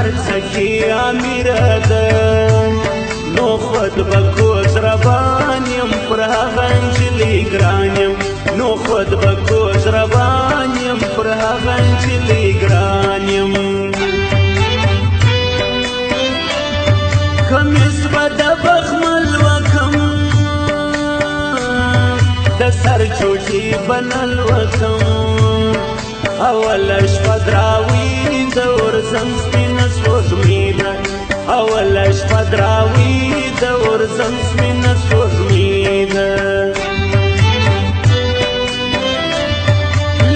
هر څه کې امیره ده نو خود به کوز روان یم پر هغه نجلۍ ګران یم نو خود به کوز روان یم پر هغه نجلۍ ګران یم کمیس به د بخمل وکم د سر چوټي بنل وکم اوله شپه دراوي د ورځم سپینه سپوږمۍ ده اوله شپه دراوي د ورځم سپینه سپوږمۍ ده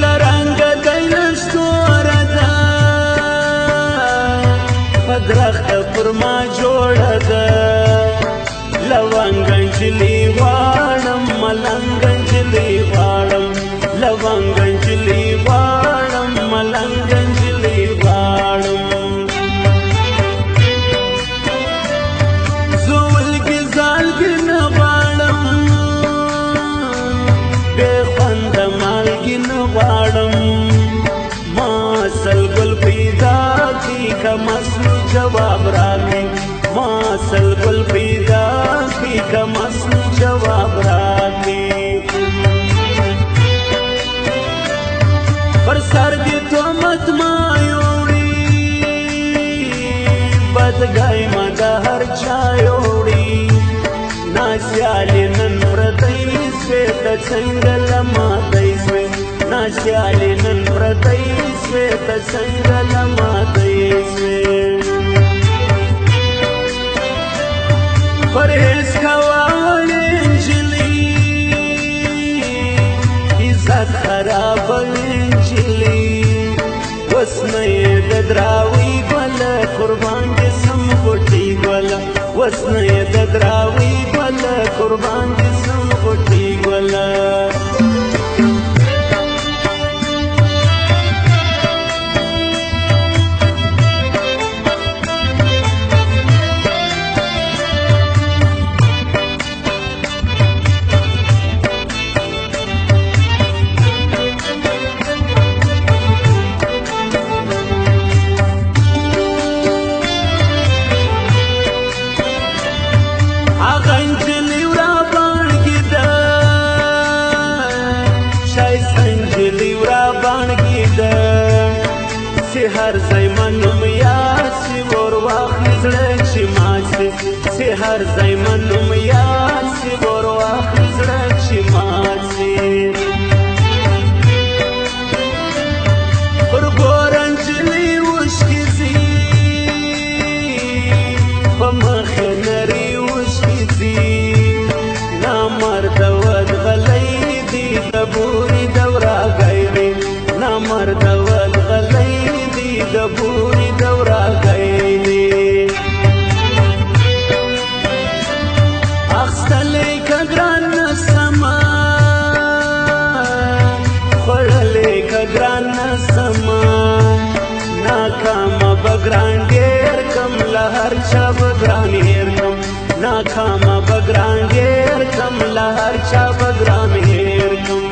له رنګه دی نشتوره ده په درخته پر ما جوړه ده لونګه نجلۍ غواړم ملنګه نجلۍ غواړم لونګه نجلۍ غواړم ملنګه نجلۍ غواړم زولګې زالګې نه غواړم بې خونده مالګې نه غواړم ما اصل ګل پیدا کړي که مست جواب راکړي ما اصل ګل پیدا کړي که مست جواب راکړي پر سر دې تهمت ما یوړي بدګۍ ما د هر چا یوړي ناسیالې نن پردی سوې ته څنګه له ماتۍ سوې ناسیالې نن پردی سوې ته څنګه له ماتۍ سوې پرهیز کوه ولې نجلۍ عزت خرابوي نجلۍ اوس نه یې د دراوۍ ګله قربان دې سم غوټۍ ګله اوس نه یې د دراوۍ ګله قربان دې سم غوټۍ ګله هر ځای منم یاسي ور واخلي زړه چې مات سي هر ځای منم یاسي ور واخلي زړه چې مات سي پر ګوره نجلۍ اوښکې ځي په مخې نرۍ اوښکې ځي نامرده ودغلی دي د بورې دوراګی دی نامرده ودغلی د بوري دورا گئی اخستلی که گران نسما خوڑلی که گران نسما ناکاما بگران دیر کم لهر چا بگران هیر کم ناکاما بگران دیر کم لهر چا بگران هیر کم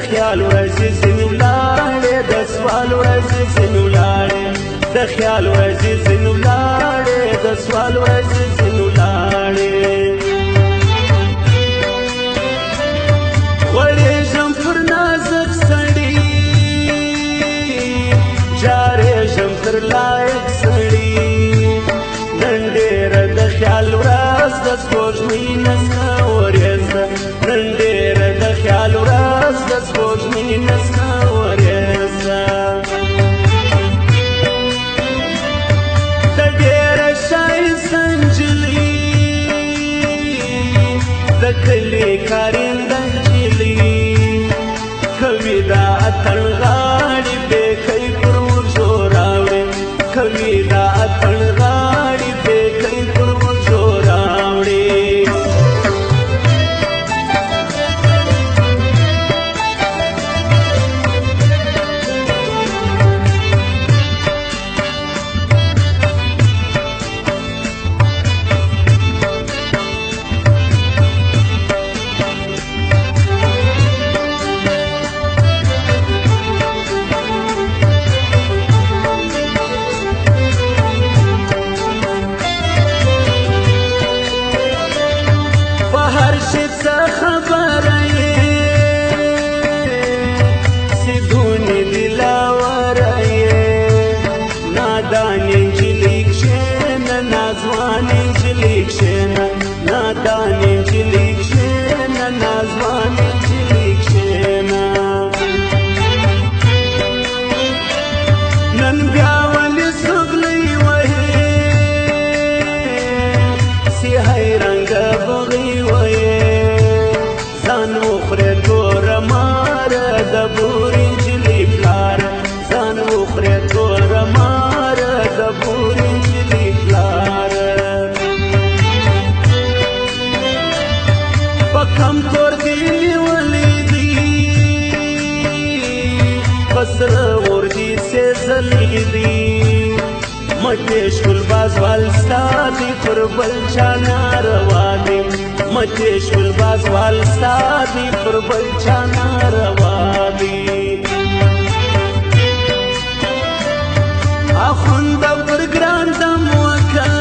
خیال ورځې ځینې ولاړې د سوال ورځې ځینې ولاړې د خیال ورځې ځینې ولاړې د سوال ورځې ځینې ولاړې غوړېږم پر نازک سړي جارېږم تر لایق سړي نن ډېره د خیال ورځ د سپوږمۍ نسته ورېزه نن ډېره د خیال ورځ د سپوږمۍ نسته ورېزه د ډېره ښایسته نجلۍ د کلي کارنده نجلۍ کوي دا اتڼ غاړې بېکی پر ورځو راوړې کوي دا اتڼ غاړې بېکی پر ورځو راوړې چې حیرانګه بغي وې ځان وخورې توره ماره د بورې نجلۍ پلار ځان وخورې توره ماره د بورې نجلۍ پلار په کم تور دې نیولې دي په سره اور دې سېزلې دي مټې شول بازوال ستا دي پر بل چا ناروا دي مټې شول بازوال ستا دي پر بل چا ناروا دي اخونده پر ګران دم وکړه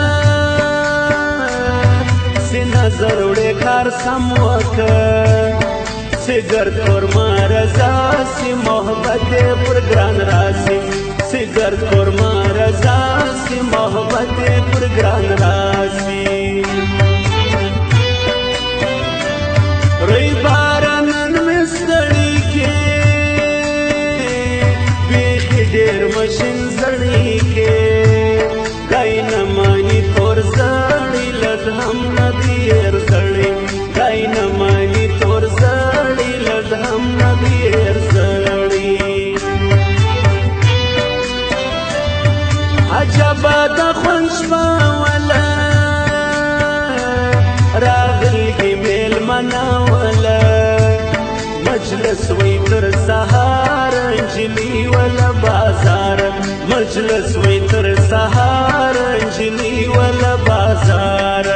سي نظر وړې کار سم وکړه سي ګرد پر ما رضا سي محبت پر ګران راسي سي ګرد پر ما رضا سي محبت پر ګران راسي رئی بارانن مې ستړي کې بیخي ډېر مشین زړی کې ګای نه مانی تور زړی لږ هم نه دی هېر زړی ګای نه مانی تور زړی لږ هم نه دی هېر زړی عجبه د خوند شپه وله راغلي میلمنه وله مجلس وی تر سهار نجلۍ وله بازار مجلس وی تر سهار نجلۍ وله بازار